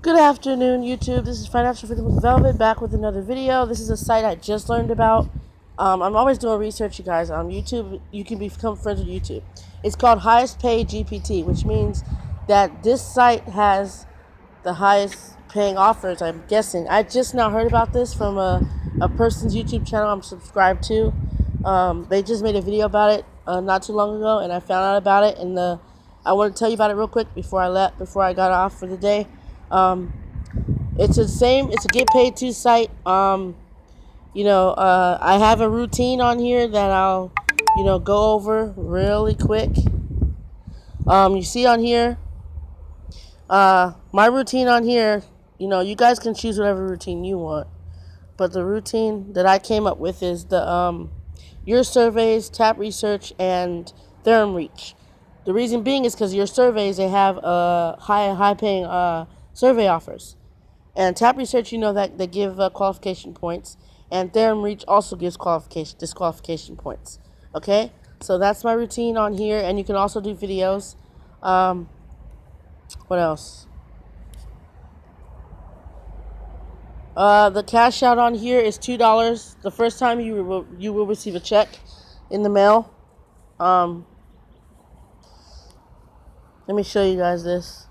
Good afternoon, YouTube. This is Financial Freedom with Velvet back with another video. This is a site I just learned about. I'm always doing research, you guys. On YouTube, you can become friends with YouTube. It's called HighestPayGPT, which means that this site has the highest paying offers, I'm guessing. I just now heard about this from a person's YouTube channel I'm subscribed to. They just made a video about it not too long ago, and I found out about it. And I want to tell you about it real quick before I got off for the day. It's a get paid to site. I have a routine on here that I'll, go over really quick. You see on here, my routine on here, you guys can choose whatever routine you want. But the routine that I came up with is your surveys, tap research, and theorem reach. The reason being is because your surveys, they have high paying survey offers. And tap research, that they give qualification points, and theorem reach also gives disqualification points. Okay, so that's my routine on here, and you can also do videos. What else? The cash out on here is $2. The first time you will receive a check in the mail. Let me show you guys this.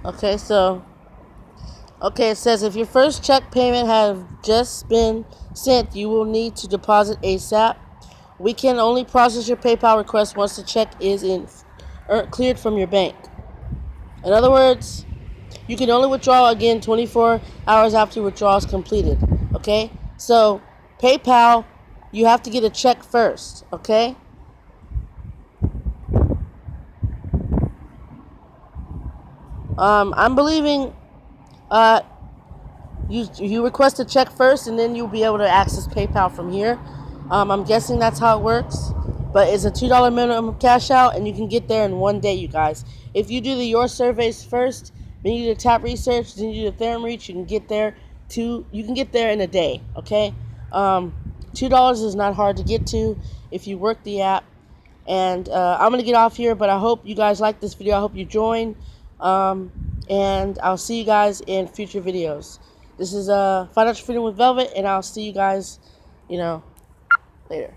Okay, it says if your first check payment has just been sent, you will need to deposit ASAP. We can only process your PayPal request once the check is cleared from your bank. In other words, you can only withdraw again 24 hours after your withdrawal is completed. Okay? So, PayPal, you have to get a check first. Okay? I'm believing you request a check first, and then you'll be able to access PayPal from here. I'm guessing that's how it works. But it's a $2 minimum cash out, and you can get there in one day, you guys. If you do your surveys first, then you do the tap research, then you do the theorem reach, you can get there in a day. Okay? $2 is not hard to get to if you work the app. And I'm going to get off here, but I hope you guys like this video. I hope you join. And I'll see you guys in future videos. This is Financial Freedom with Velvet, and I'll see you guys, later.